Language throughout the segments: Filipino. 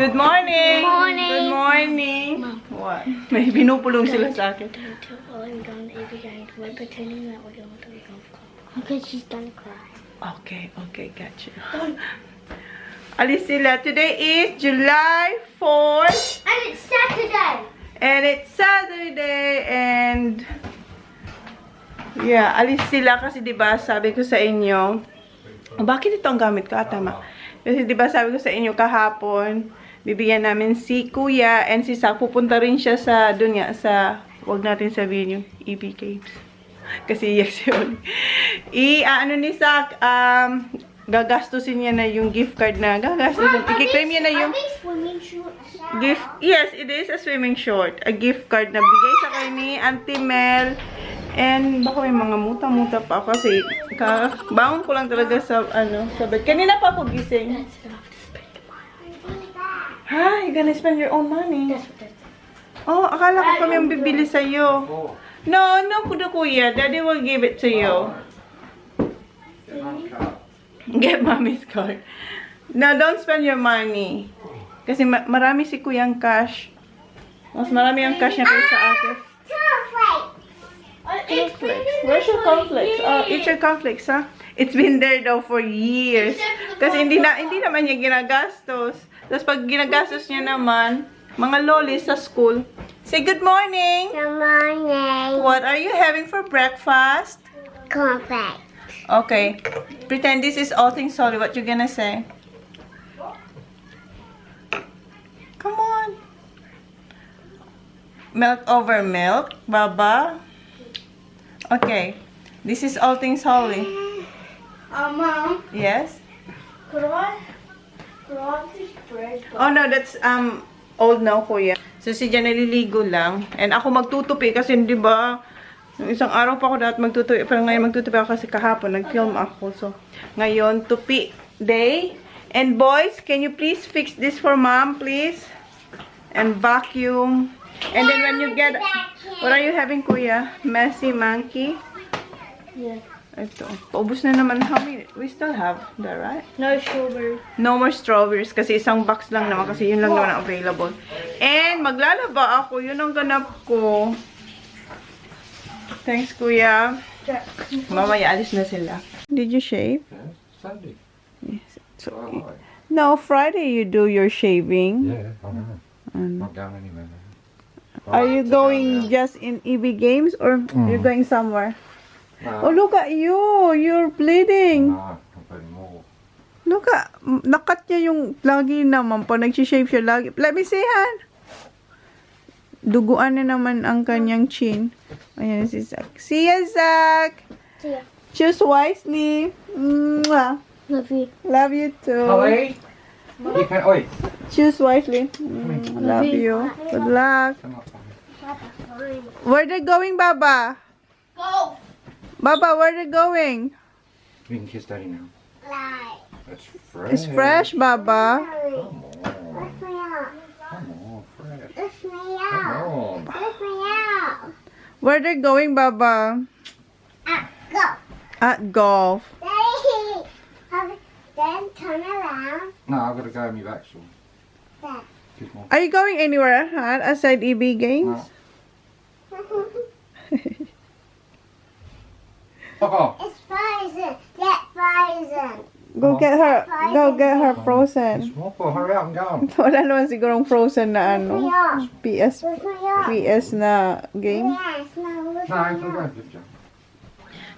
Good morning! Good morning. Good morning! What? May binupulong sila sa akin. We're pretending that we're going to the golf club. Because she's done crying. Okay, gotcha. Alis sila. Today is July 4th. And it's Saturday. And yeah, alis sila kasi 'di ba sabi ko sa inyo, bakit ito ang gamit ko? Tama. Kasi 'di ba sabi ko sa inyo kahapon, bibigyan namin si Kuya and si Sak, pupunta rin siya sa dunya sa, wag natin sabihin yung EB Games. Kasi yes yun. Ano ni Sak, gagastusin niya na yung gift card na gagastusin. I-claim niya na yung gift. Yes, it is a swimming short. A gift card na bigay sa kay ni Auntie Mel. And baka may mga muta-muta pa kasi bangon ko lang talaga sa sa bed. Kanina pa ako gising. Ha? You're gonna spend your own money? Oh, akala ko kami ang bibili sa'yo. No, Kuya. Daddy will give it to you. Get mommy's card. No, don't spend your money. Kasi marami si Kuyang cash. Mas marami ang cash niya kaysa akin. Cornflakes. Where's your cornflakes? Oh, eat your cornflakes, huh? It's been there though for years. Kasi hindi naman niya ginagastos. Tapos pag ginagastos niya naman, mga lolis sa school. Say good morning. Good morning. What are you having for breakfast? Cornflakes. Okay. Pretend this is all things holy. What you gonna say? Come on. Milk over milk, Baba. Okay. This is all things holy. Mom. Yes? Could I this bread? Oh no, that's old now, Kuya. So si Jan naliligo lang. And ako magtutupi kasi di ba yung isang araw pa ako dapat magtutupi. Pero ngayon magtutupi ako kasi kahapon nag-film ako. So ngayon, tupi day. And boys, can you please fix this for Mom, please? And vacuum. And then when you get... What are you having, Kuya? Messy monkey? Yeah. Ito. Paubos na naman. How many? We still have that, right? No strawberry. No more strawberries kasi isang box lang naman kasi yun lang naman ang available. And maglalaba ako. Yun ang ganap ko. Thanks, Kuya. Mamaya alis na sila. Did you shave? Yeah, Sunday. Yes. So, no, Friday you do your shaving. Yeah, I know. Not going anywhere now. Are you going just in EB Games or you're going somewhere? Oh, look at you. You're bleeding. No, I'm bleeding more. Look at, nakat niya yung lagi naman po. Nag-shave siya lagi. Let me see, Han. Duguan na naman ang kanyang chin. Ayan si Zach. See ya, Zach. See ya. Choose wisely. Mwah. Love you. Love you too. Holly? You can, oi. Choose wisely. Love you. Good luck. Come up, Holly. Where they going, Baba? Go. Baba, where they going? You can kiss Daddy now. Lie. That's fresh. It's fresh, Baba. Come on. Lift me up. Come on, fresh. Lift me Come up. on. Lift me up. Where they going, Baba? Go. At golf. Daddy. Then turn around. No, I've got to go in my back, so. There. Kiss Mom. Are you going anywhere, Han, aside EB Games? No. Fuck off. It's frozen. Get frozen. Go get her. Go get her Kiss frozen. Mom, hurry up and go. Wala naman sigurong frozen na Lift me ano. up. PS Lift me up. PS na game. Yes, no, lift No, me you can go. up. Good job.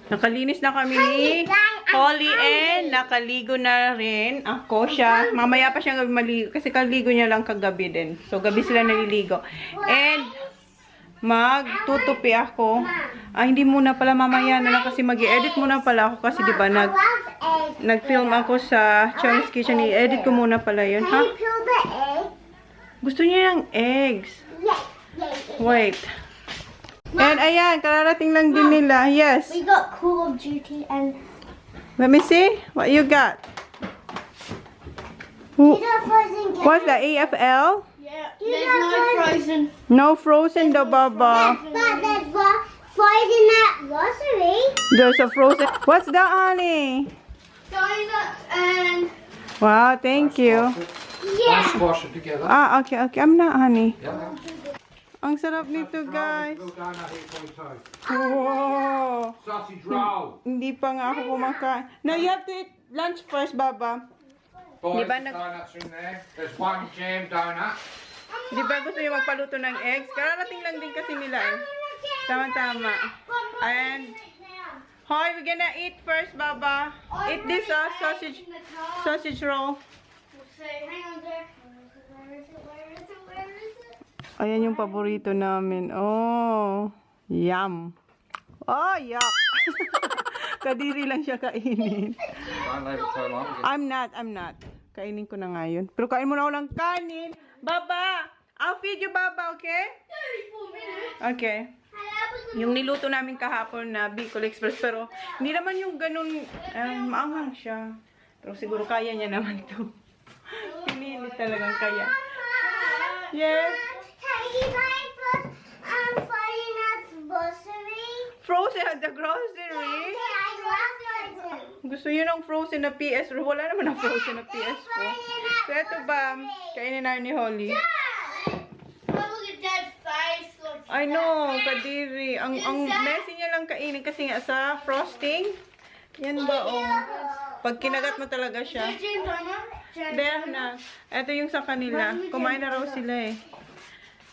Nakalinis na kami ni Holly and nakaligo na rin ako siya. Mamaya pa siya maligo kasi kaligo niya lang kagabi din. So gabi sila naliligo. And magtutupi ako. Hindi muna pala mamaya na lang kasi mag-i-edit muna pala ako kasi 'di ba nag-film ako sa Chona's Kitchen. I-edit ko muna pala 'yun, ha? Can you peel the egg? Gusto niya ng eggs. Yes. Wait. And ayan, kararating lang din nila. Yes. We got Call of Duty and Let me see what you got. you got Frozen game. What's that? AFL? Yeah, there's no Frozen. No frozen though, Baba. But there's Frozen at grocery. There's a frozen. What's that, honey? Donuts and Wow, thank you. I'll squash it together. Ah, okay, okay. I'm not, honey. Yeah. Ang sarap nito, guys. Little donut here for you too. Wow. Sausage roll. Hindi pa nga ako kumakain. No, you have to eat lunch first, Baba. Boys, Di ba the donuts in there. There's one jam donut. Di ba gusto niyo magpaluto ng eggs? Kararating lang din kasi nila eh. Tama-tama. And, hoy, we're gonna eat first, Baba. Eat this sausage roll. Hang on there. Where is it? Ayan yung paborito namin. Oh, yum. Oh, yuck. Kadiri lang siya kainin. Don't leave it too long. I'm not. Kainin ko na ngayon. Pero kain mo na walang kanin. Baba! I'll feed you, Baba, okay? 34 minutes. Okay. Yung niluto namin kahapon na Bicol Express, pero hindi naman yung ganun, maanghang siya. Pero siguro kaya niya naman to. Pinili talagang kaya. Yes. Can you buy Friday night's grocery? Frozen at the grocery. Gusto yun ng frozen na PS4. Wala naman ang frozen na PS4. So, eto ba, kainin na ni Holly. Look at Dad's face. I know, kadiri. Ang messy niya lang kainin kasi nga sa frosting. Yan ba, oh. Pag kinagat mo talaga siya. There na. Ito yung sa kanila. Kumain na raw sila eh.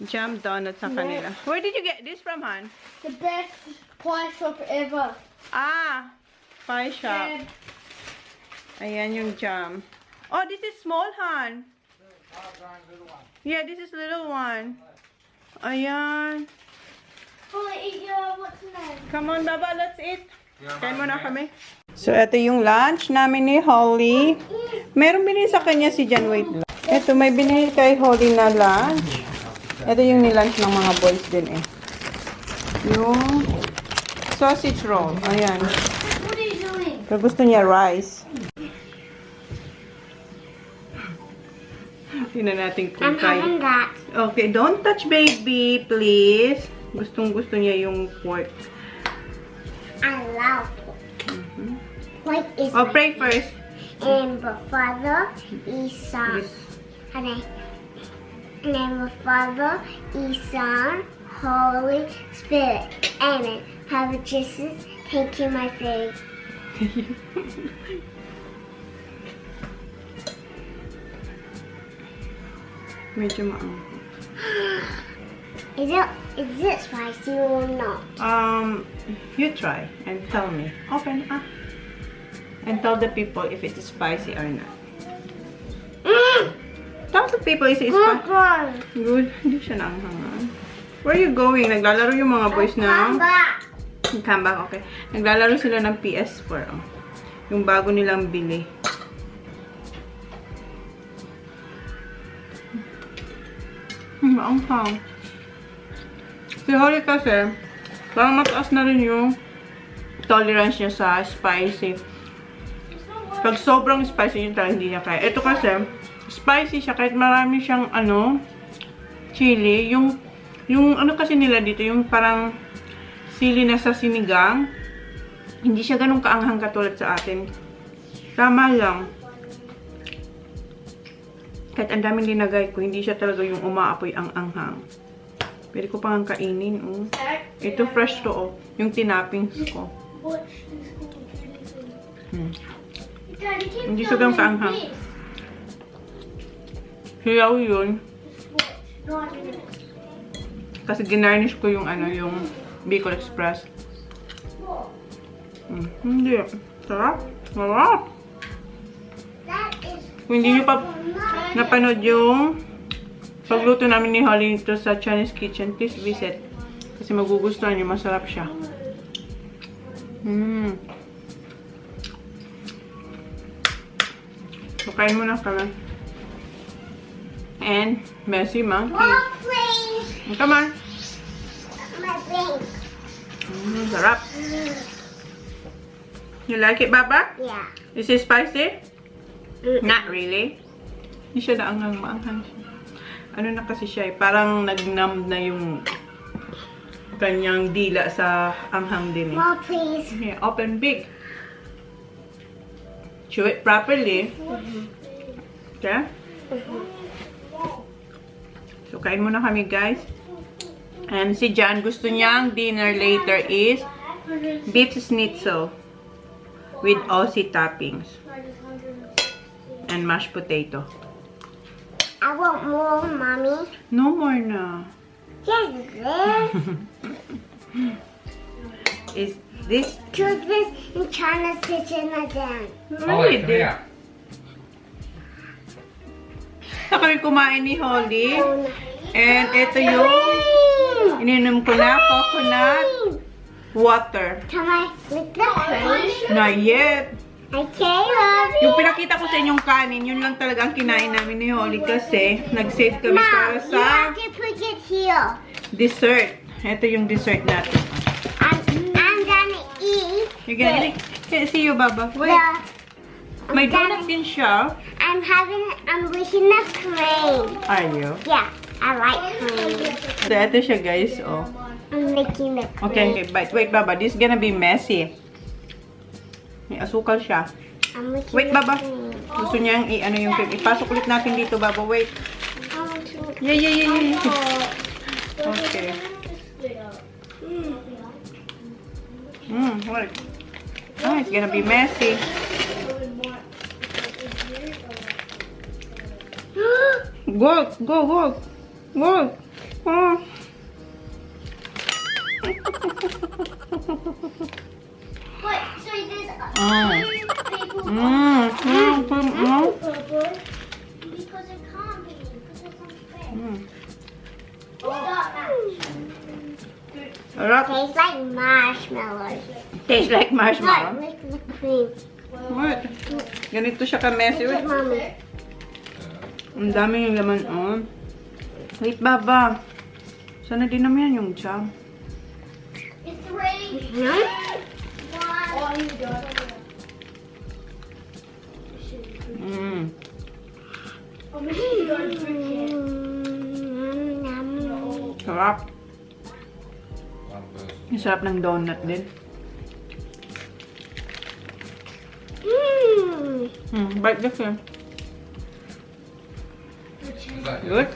Jam donut sa kanila. Where did you get this from, Han? The best pie shop ever. Ah, pie shop. Ayan yung jam. Oh, this is small, Han. Yeah, this is little one. Ayan. Oh, eat your, what's the name? Come on, Baba, let's eat. Kain muna kami. So, ito yung lunch namin ni Holly. Meron binili sa kanya si Jan. Wait lang. Ito, may binili kay Holly na lunch. Ito yung nilunch ng mga boys din eh. Yung sausage roll. Ayan. What are you doing? Pero gusto niya rice. Tingnan natin kung kaya. that. Okay, don't touch baby, please. Gustong-gusto niya yung pork. I love it. What is Oh, pray first. in the Father, Son, Yes. and in the Father, Son, Holy Spirit. Amen. Have Jesus. Thank you, my faith. Medyo maanghang. Is it spicy or not? You try and tell me. Open up. And tell the people if it is spicy or not. Tell the people if it's spicy. Good. Hindi siya naanghangan. Where are you going? Naglalaro yung mga boys na. Come back. Come back, okay. Naglalaro sila ng PS4. Oh. Yung bago nilang bili. Maanghang. Si Holly kasi, parang mataas na rin yung tolerance niya sa spicy. Pag sobrang spicy yun talaga hindi niya kaya. Ito kasi, spicy siya kahit marami siyang chili. Yung ano kasi nila dito, yung parang sili na sa sinigang. Hindi siya ganun kaanghang katulad sa atin. Tama lang. Kahit ang daming linagay ko, hindi siya talaga yung umaapoy ang anghang. Pwede ko pang kainin, oh. Ito fresh to, oh. Yung tinappings ko. Hindi siya ganun kaanghang. Hiyaw yun. Kasi ginarnish ko yung yung Bicol Express. Hindi. Sarap. Sarap. Kung hindi nyo pa napanood yung pagluto namin ni Holly nito sa Chinese kitchen, please visit. Kasi magugustuhan nyo. Masarap siya. Pakain mo na kami. And messy monkey. Come on. Sarap. You like it, Baba? Yeah. Is it spicy? Not really. Hindi siya naanghang, maanghang siya. Ano na kasi siya eh, parang nag-numb na yung kanyang dila sa anghang din eh. More, please. Here, open big. Chew it properly. Okay? So, kain muna kami, guys. And si Jan, gusto niyang dinner later is beef schnitzel with Aussie toppings and mashed potato. I want more, Mommy. No more na. Yes, this. Is this Took this in China's kitchen again. Holly, come here. kami kumain ni Holly. And ito yung ininom ko na coconut water. Can I lick the cream? Not yet. Okay, love. Yung pinakita ko sa inyong kanin, yun lang talaga ang kinain namin ni Holly kasi nag-save kami para Now, you sa have to put it here. dessert. Ito yung dessert natin. I'm gonna eat. You're gonna eat? Can't see you, Baba. Wait. May donut din siya. I'm wishing the cream. Are you? Yeah, I like cream. So, ito siya, guys. Oh. I'm licking the cream. Okay, but wait, Baba. This is gonna be messy. May asukal siya. I'm licking Wait, the Baba. cream. Gusto niyang i-ano yung cream. Ipasok ulit natin dito, Baba. Wait. I want to lick Yeah. it. Okay. What? Oh, it's gonna be messy. Work. Oh. Wait, so there's people because it can't be because it's unfair. Sarap. Tastes like marshmallows. Tastes like marshmallow. Lick the cream. What? Ganito siya ka-messy. Look at Mommy. Ang dami yung laman, oh. Wait, Baba. Sana din naman yung jam. It's 3, 2, 1. Sarap. One person. Ang sarap ng donut din. Bite this one. Is that Good?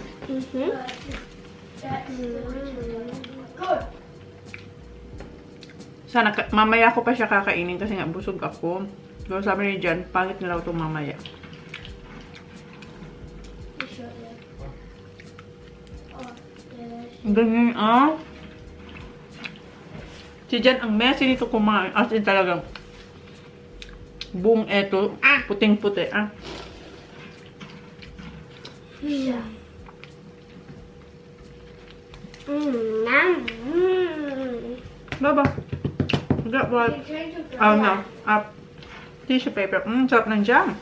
Sana, mamaya ko pa siya kakainin kasi nga busog ako. Pero sabi ni Jan, pangit na raw ito mamaya. Ganyan, ah. Si Jan, ang messy nito kumain. As in talagang buong eto, puting-puti, ah. Baba. Got what? Oh no. Up. Tissue paper. Sarap ng jam.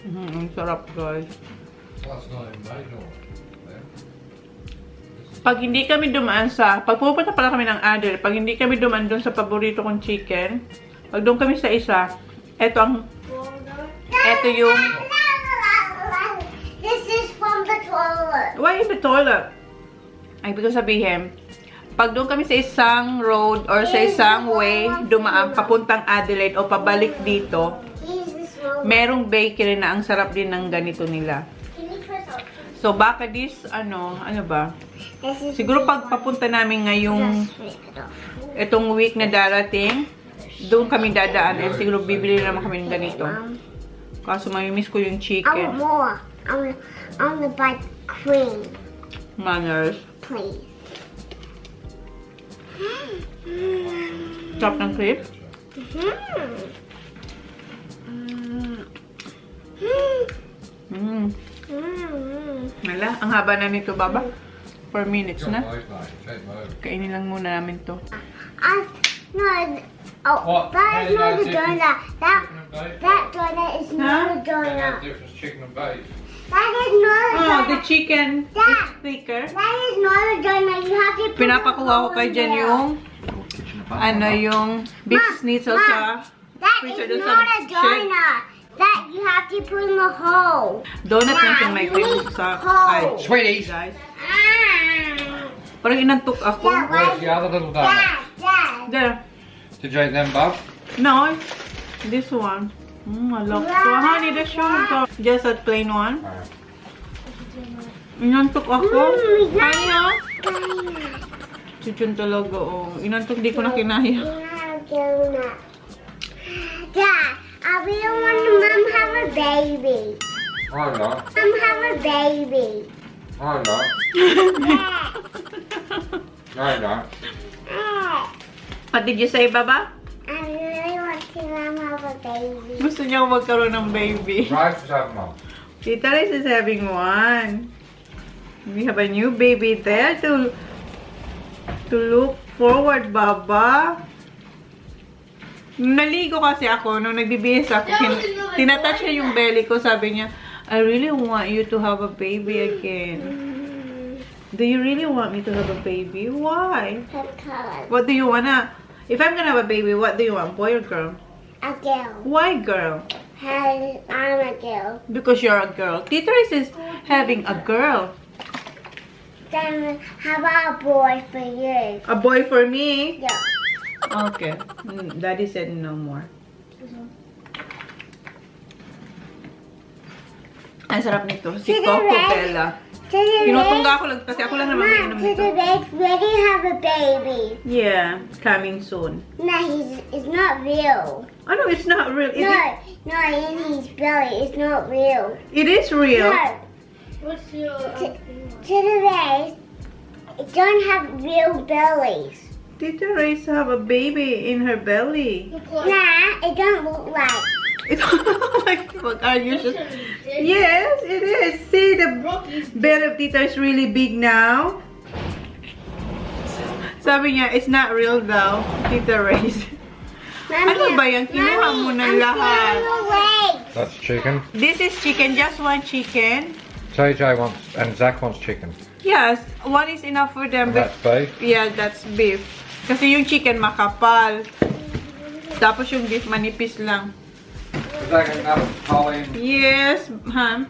Ang sarap, guys. Well, that's not even made or then. Pag hindi kami dumaan sa, pag pupunta pala kami ng Allendale, pag hindi kami dumaan doon sa paborito kong chicken, pag doon kami sa isa, eto yung, This is from the toilet. why in the toilet? Ay, ibig sabihin, pag doon kami sa isang road or sa isang way, dumaan papuntang Adelaide o pabalik dito, merong bakery na ang sarap din ng ganito nila. So, baka this, ano ba? Siguro pag papunta namin ngayong itong week na darating, doon kami dadaan and siguro bibili naman kami ng ganito. Kaso mamimiss ko yung I want chicken. more. I want to buy cream, Manners. please. Chop ng cream. Wala, ang haba na nito, Baba. 4 minutes Got na. those, mate. Take them over. Kainin lang muna namin to. What? That is not a Chicken donut. and beef? That donut is not a How the donut. difference chicken and beef? That is not a Oh, donut. the chicken is thicker. That is not a donut. You have to put Pinapakuha ko a kay hole Jen in there. yung ano yung beef schnitzel sa That freezer is doon sa not a shed. donut. That you have to put in the hole. Donut lang Yeah, yung may you cream need sa cold. ay, Sweeties. guys. Parang inantok ako. Where's the other little donut? There. Did you eat them, Bob? No, this one. I love so honey, the sugar. Just a plain one. Inantok ako. Kanya. Chuchun talaga, oh. Inantok, di ko na kinaya. Dad, I really want Mom have a baby. Oh, no. Mom have a baby. Oh, no. No, no. What did you say, Baba? I really want to Mom have a baby. Gusto niya magkaroon ng baby. Rice was having one. Tita Rice is having one. We have a new baby there to look forward, Baba. Nung naligo kasi ako, nung nagbibihis ako, tinatouch niya yung belly ko, sabi niya, I really want you to have a baby again. Do you really want me to have a baby? Why? Because What do you wanna? If I'm gonna have a baby, what do you want? Boy or girl? a girl. Why girl? I'm a girl. Because you're a girl. Tita Rice is having a girl. Then how about a boy for you? A boy for me? Yeah. Okay. Daddy said no more. Ang sarap nito. Si Coco Bella. Tinutungga ako lang kasi ako lang naman Mom, mainom to nito. the bed, ready to have a baby. Yeah, coming soon. No, it's not real. Oh no, it's not real. No, in his belly, it's not real. It is real. No. What's your To the bed, it don't have real bellies. Tita Rice have a baby in her belly. Nah, it don't look like. It's like, what are you just... Yes, it is. See, the bed of Tita is really big now. Sabi niya, it's not real daw, Tita Rice. Ano ba yan? Kinuha mo na lahat. That's chicken. This is chicken, just one chicken. JJ wants, and Zach wants chicken. Yes, one is enough for them. And that's beef. Yeah, that's beef. Kasi yung chicken makapal. Tapos yung beef manipis lang. Is that enough, Holly? Yes, huh?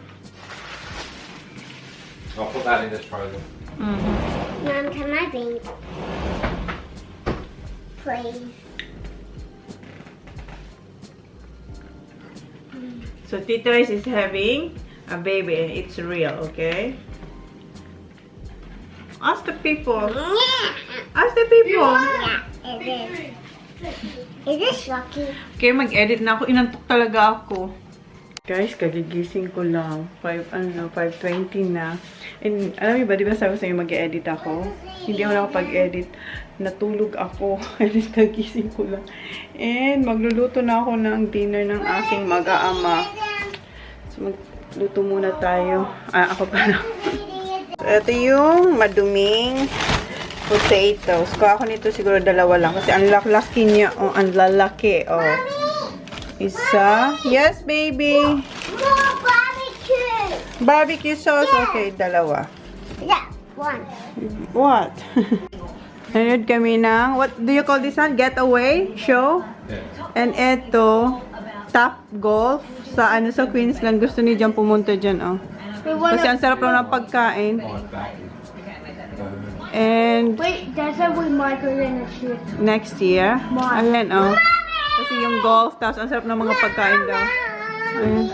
I'll put that in this tray then. Mom, can I be? Please. So Tita Rice is having a baby and it's real, okay? Ask the people. Ask the people. Yeah, it is. Is this lucky? Okay, mag-edit na ako. Inantok talaga ako. Guys, kagigising ko lang. 5:20 na. And alam niyo ba, di ba sabi ko sa'yo mag-edit ako? Hindi ako nakapag-edit. Natulog ako. And kagising ko lang. And magluluto na ako ng dinner ng aking mag-aama. So, magluto muna tayo. Ako pa na. So, ito yung maduming potatoes. Kuha ako nito siguro dalawa lang. Kasi ang lalaki niya. Oh, ang lalaki. Oh. Isa. Yes, baby. More barbecue. Barbecue sauce. Okay, dalawa. Yeah, one. What? Nanood kami ng, what do you call this one? Getaway show? Yeah. And eto, Top Golf. Sa sa Queensland. Gusto ni Jan pumunta dyan, oh. Kasi ang sarap lang ng pagkain. And Wait, that's how we microwave in the shit. next year. Ayan, oh. Kasi yung golf, tapos ang sarap ng mga pagkain daw. Ayan.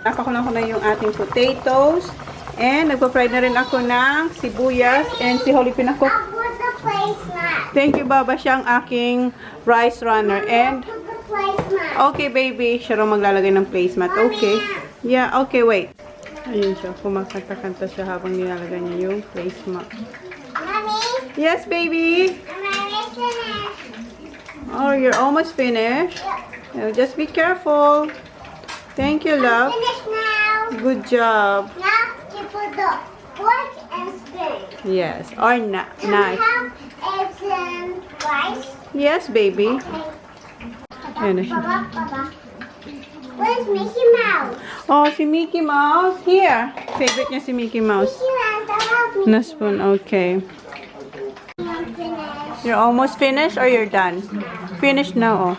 Nakakulang ko na yung ating potatoes. And nagpa-fry na rin ako ng sibuyas. And si Holly pinako. I'll put the placemat. Thank you, Baba. Siya ang aking rice runner. And, Put the placemat. okay, baby. Siya raw maglalagay ng placemat. Okay. Yeah, okay, wait. Ayun siya. Kumakanta-kanta siya habang nilalagay niya yung placemat. Mommy, Yes, baby. I'm ready to finish. Oh, you're almost finished. Now, just be careful. Thank you, love. Finish now. Good job. Now you put the fork and spoon. Yes. Or knife. Can we have some rice? Yes, baby. Papa, Ayun na siya. Papa. Where's Mickey Mouse? Oh, si Mickey Mouse. Here. Favorite niya si Mickey Mouse. Mickey Mouse, I love Mickey Na spoon. Okay. Mouse. Finish. You're almost finished or you're done? Finished now, oh.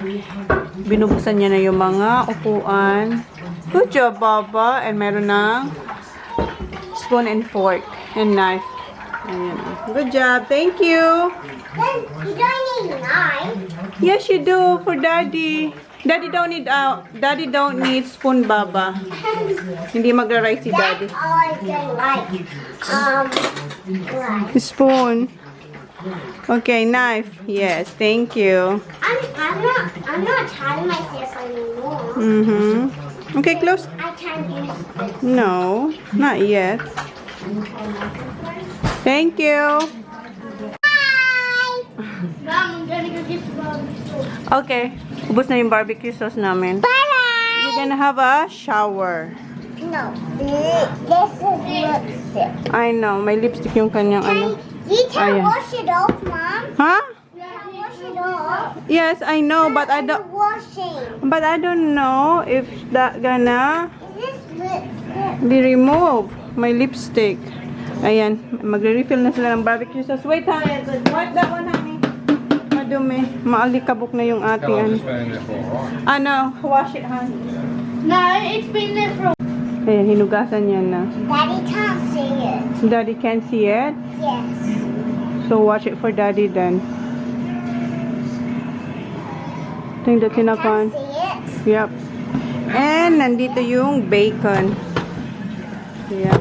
Binubuksan niya na yung mga upuan. Good job, Baba. And meron ng spoon and fork and knife. Ayan. Good job. Thank you. Then you don't need knife. Yes, you do for Daddy. Daddy don't need spoon, Baba. Hindi magra-rice si Daddy. That's all I don't like. Right. Spoon. Okay, knife. Yes, thank you. I'm not telling myself anymore. Okay, close. I can't use this. No, not yet. Thank you. Mom, I'm gonna go get some barbecue sauce. Okay, ubos na yung barbecue sauce namin. Bye-bye. You're gonna have a shower. No, this is lipstick. I know, may lipstick yung kanyang ano. You can Ayan. wash it off, Mom. Huh? You can wash it off. Yes, I know, but I don't. Washing. But I don't know if that gonna Is this lipstick? be removed. My lipstick. Ayan, magre-refill na sila ng barbecue sauce. Wait, ha, wipe that one, honey. Madumi. Maalikabok na yung How long ating has it been in there for? Alright. ano. Wash it, honey. No, it's been there for. Ayan, hinugasan yan na. Daddy can't see it. Daddy can't see it. Yes. So watch it for Daddy then. Ito yung Can't tinapan. see it. Yep. And nandito yung bacon. Yeah.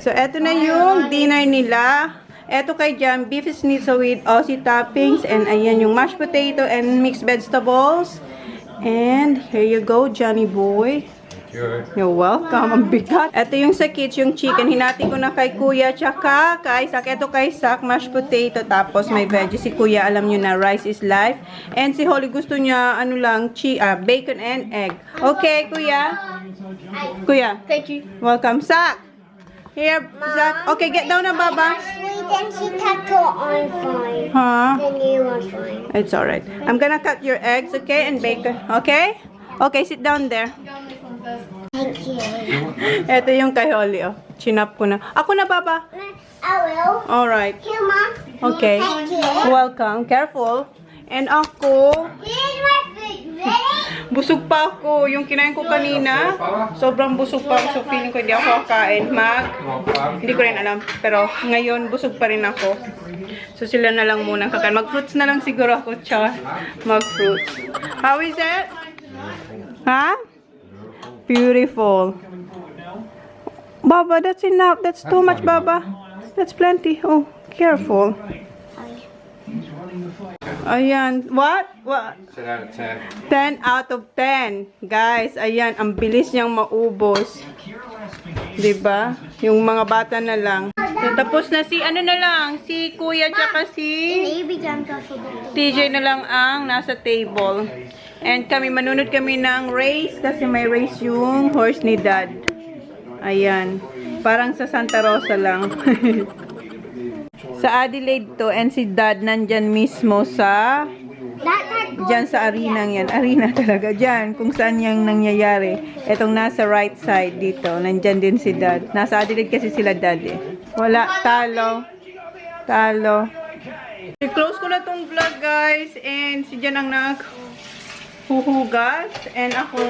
So eto na yung dinner nila. Eto kay Jam, beef schnitzel with Aussie toppings. And ayan yung mashed potato and mixed vegetables. And here you go, Johnny boy. You're welcome. Ang bigat. Ito yung sa kids, yung chicken. Hinati ko na kay Kuya tsaka kay Sak. Ito kay Sak, mashed potato. Tapos may veggies. Si Kuya, alam nyo na, rice is life. And si Holly gusto niya, ano lang, bacon and egg. Okay, Kuya? Kuya? Thank you. Welcome. Sak! Here, Sak. Okay, get down na, Baba. Actually, then she cut her on fine. Huh? The new one's fine. It's alright. I'm gonna cut your eggs, okay? And bacon. Okay? Okay, sit down there. Thank you. Ito yung kay Holly, oh. Chinap ko na. Ako na, Baba. I will. Alright. Here, Mom. Okay. Thank you. Welcome. Careful. And ako, Here's my food. Ready? busog pa ako. Yung kinain ko kanina, sobrang busog pa ako. So, feeling ko hindi ako kakain. Hindi ko rin alam. Pero, ngayon, busog pa rin ako. So, sila na lang muna kakain. Mag-fruits na lang siguro ako, tsaka mag-fruits. How is it? Huh? Beautiful. Baba, that's enough. That's too much, Baba. That's plenty. Oh, careful. Ayan. What? What? 10 out of 10. 10 out of 10. Guys, ayan. Ang bilis niyang maubos. Diba? Yung mga bata na lang. So, tapos na si, ano na lang, si Kuya tsaka si Maybe jam for TJ na lang ang nasa table. And kami, manunod kami ng race kasi may race yung horse ni Dad. Ayan. Parang sa Santa Rosa lang. Sa Adelaide to, and si Dad nandyan mismo sa dyan sa arena yan. Arena talaga. Dyan, kung saan yung nangyayari. Etong nasa right side dito. Nandyan din si Dad. Nasa Adelaide kasi sila Dad eh. Wala. Talo. Talo. I-close ko na tong vlog, guys. And si Jan ang naghuhugas. And ako,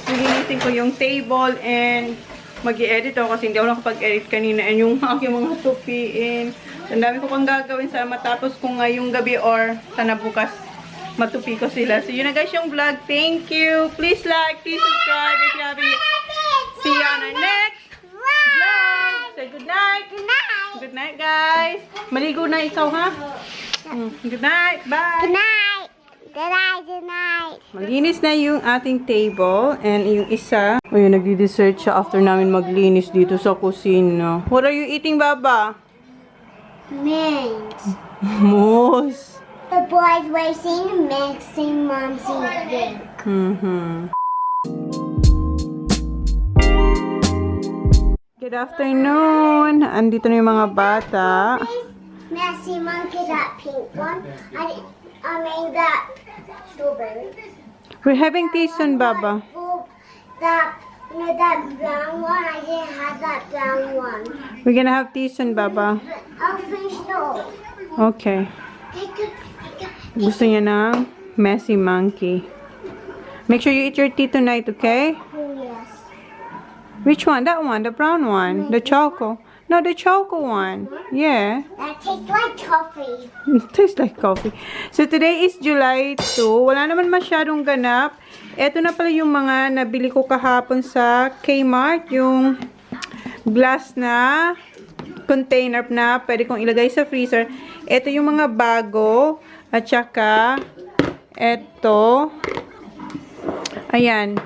nilinisin ko yung table. And mag-i-edit ako kasi hindi ako nakapag-edit kanina. And yung aking mga tupiin. Ang dami ko pang gagawin sa matapos ko ngayong gabi or sana bukas matupi ko sila. So, yun na guys yung vlog. Thank you. Please like, please subscribe if you haven't yet. See you on our next vlog. Say good night. Good night. Good night, guys. Maligo na ikaw, ha? Good night. Bye. Good night. Good night. Good night. Maglinis na yung ating table. And yung isa, ayun, nagdi-dessert siya after namin maglinis dito sa kusina. What are you eating, Baba? Mint. Mousse. The boys racing, mixing, mom's eating. Good afternoon. Andito na yung mga bata. Messy monkey, that pink one. I mean that strawberry. We're having tea soon, Baba. That brown one. I didn't have that brown one. We're gonna have tea soon, Baba. I'll finish those. Okay. Gusto niya ng messy monkey. Make sure you eat your tea tonight, okay? Oh, yes. Which one? That one, the brown one, the choco. No, the choco one. Yeah. That tastes like coffee. Tastes like coffee. So, today is July 2. Wala naman masyadong ganap. Ito na pala yung mga nabili ko kahapon sa Kmart. Yung glass na container na pwede kong ilagay sa freezer. Ito yung mga bago. At saka, ito. Ayan.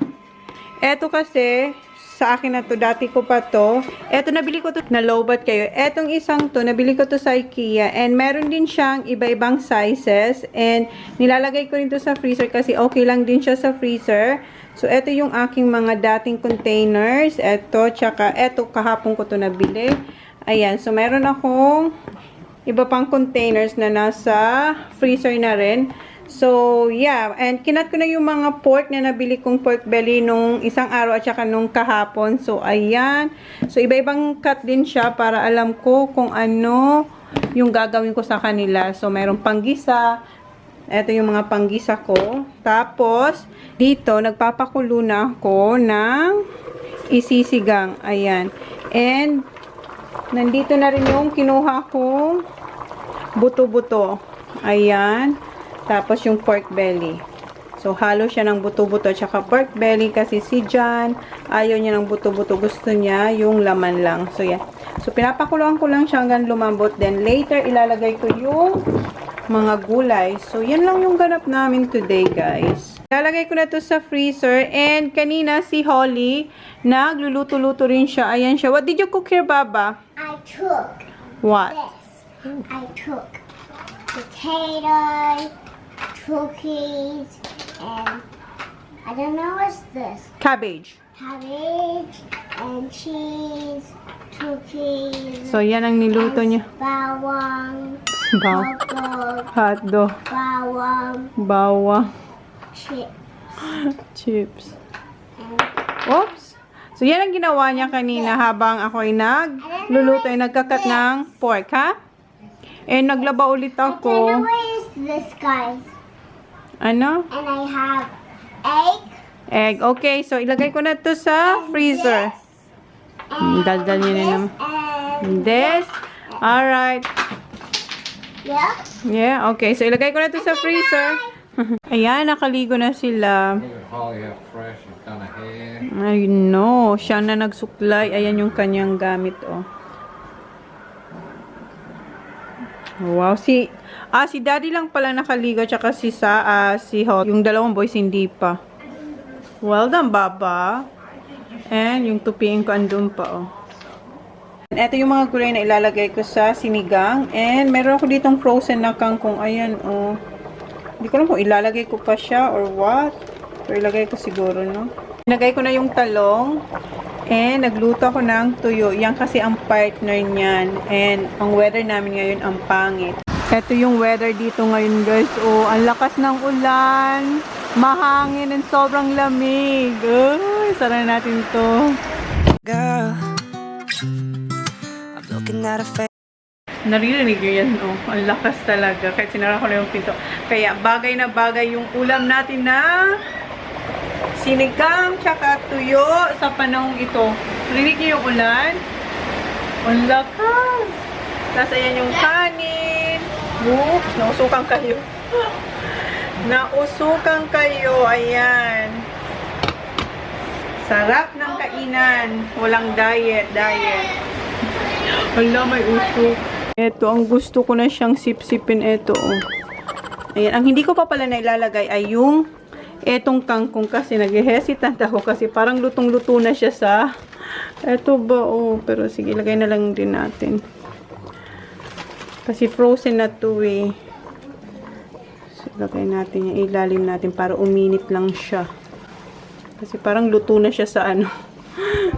Ito kasi, sa akin na to, dati ko pa to. Eto, nabili ko to, na-lowbat kayo. Etong isang to, nabili ko to sa IKEA. And meron din siyang iba-ibang sizes. And nilalagay ko rin to sa freezer kasi okay lang din siya sa freezer. So, eto yung aking mga dating containers. Eto, tsaka eto, kahapon ko to nabili. Ayan, so meron akong iba pang containers na nasa freezer na rin. So, yeah. And kinat ko na yung mga pork na nabili kong pork belly nung isang araw at saka nung kahapon. So, ayan. So, iba-ibang cut din siya para alam ko kung ano yung gagawin ko sa kanila. So, mayroong panggisa. Ito yung mga panggisa ko. Tapos, dito, nagpapakulo na ako ng isisigang. Ayan. And, nandito na rin yung kinuha kong buto-buto. Ayan. Tapos yung pork belly. So, halo siya ng buto-buto at saka pork belly kasi si John, ayaw niya ng buto-buto. Gusto niya yung laman lang. So, yan. So, pinapakuluan ko lang siya hanggang lumambot. Then, later, ilalagay ko yung mga gulay. So, yan lang yung ganap namin today, guys. Ilalagay ko na to sa freezer. And, kanina, si Holly, nagluluto-luto rin siya. Ayan siya. What did you cook here, Baba? I took What? this. I took potatoes, cookies, and I don't know what's this. Cabbage. Cabbage and cheese, cookies. So, yan ang niluto niya. Bawang, hotdog, Hotdog. Bawang. chips, Chips. and Oops. So, yan ang ginawa niya kanina habang ako'y nagluluto ay nagkakat ng pork, ha? And naglaba ulit I don't know ako. what is this, guys. Ano? And I have egg. Egg. Okay, so ilagay ko na to sa freezer. Daldal niya na naman. And This. Alright. yeah. Yeah, okay. So ilagay ko na to sa freezer. Ayan, nakaligo na sila. Look at Holly, how fresh. She's done her hair. Ay, no. Siya na nagsuklay. Ayan yung kanyang gamit, oh. Wow, si Daddy lang pala nakaligo tsaka si Hot. Yung dalawang boys hindi pa. Well done, Baba. And yung tupiin ko andun pa, oh. And ito yung mga gulay na ilalagay ko sa sinigang. And meron ako ditong frozen na kangkong. Ayan, oh. Hindi ko alam kung ilalagay ko pa siya or what. Pero ilagay ko siguro, no? Ilagay ko na yung talong. And nagluto ako ng tuyo. Yan kasi ang partner niyan. And ang weather namin ngayon ang pangit. Ito yung weather dito ngayon, guys. Oh, ang lakas ng ulan. Mahangin and sobrang lamig. Uy, sara natin to. Girl, I'm looking at a face. Naririnig nyo yan, oh. Ang lakas talaga. Kahit sinara ko na yung pinto. Kaya bagay na bagay yung ulam natin na sinigang tsaka tuyo sa panahong ito. Rinig niyo yung ulan? Ang lakas! Tapos ayan yung kanin. Oops, nausukan kayo. Nausukan kayo. Ayan. Sarap ng kainan. Walang diet. Wala, may usok. Ito, ang gusto ko na siyang sip-sipin. Ito, oh. Ayan, ang hindi ko pa pala nailalagay ay yung etong kangkong kasi nag-hesitant ako kasi parang lutong-luto na siya sa eto ba, oh. Pero sige, ilagay na lang din natin. Kasi frozen na to, eh. So, ilagay natin yung ilalim natin para uminit lang siya. Kasi parang luto na siya sa ano,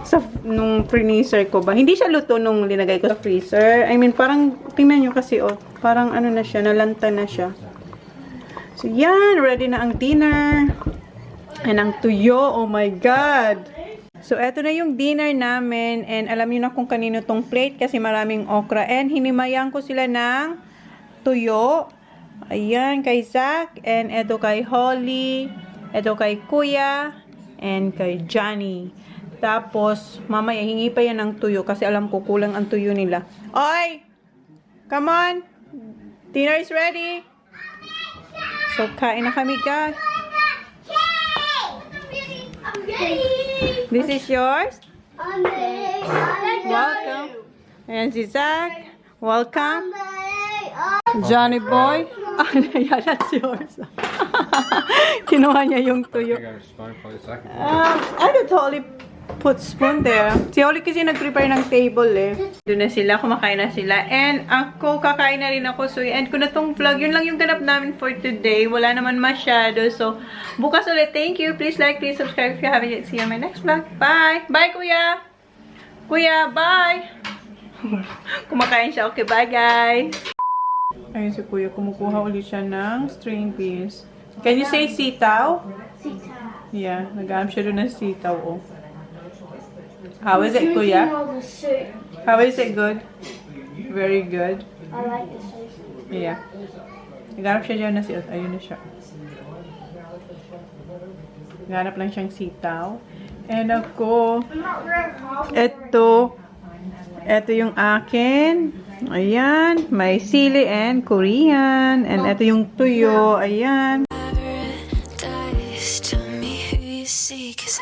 sa nung freezer ko ba. Hindi siya luto nung linagay ko sa freezer. I mean, parang, tingnan nyo kasi, oh. Parang ano na siya, nalanta na siya. So, yan. Ready na ang dinner. And ang tuyo. Oh my God. So, eto na yung dinner namin. And alam niyo na kung kanino tong plate kasi maraming okra. And hinimayan ko sila ng tuyo. Ayan, kay Zach. And eto kay Holly. Eto kay Kuya. And kay Johnny. Tapos, mamaya, hingi pa yan ng tuyo kasi alam ko kulang ang tuyo nila. Oy! Come on! Dinner is ready! So, kain na kami, guys. I'm ready. This is yours. I'm ready. Welcome. Ayan si Zach. Welcome. Johnny Boy. Yeah, that's yours. Kinuha niya yung tuyo. I got a spoon for the second. I could totally put spoon there. Si Oli kasi nag-prepare ng table eh. Doon na sila, kumakain na sila. And ako, kakain na rin ako. So, i-end ko na tong vlog. Yun lang yung ganap namin for today. Wala naman masyado. So, bukas ulit. Thank you. Please like, please subscribe if you haven't yet. See you on my next vlog. Bye! Bye, Kuya! Kuya, bye! Kumakain siya. Okay, bye, guys! Ayun si Kuya. Kumukuha ulit siya ng string beans. Can you say sitaw? Sitaw. Yeah, nag-aam siya doon ng sitaw, oh. How is it, Kuya? All the soup. How is it good? Very good. I like the soup. Yeah. Naghanap siya dyan na sitaw. Ayun na siya. Naghanap lang siyang sitaw. And ako, ito yung akin. Ayan. May sili and Korean. And ito yung tuyo. Ayan. Tell me who you see, 'cause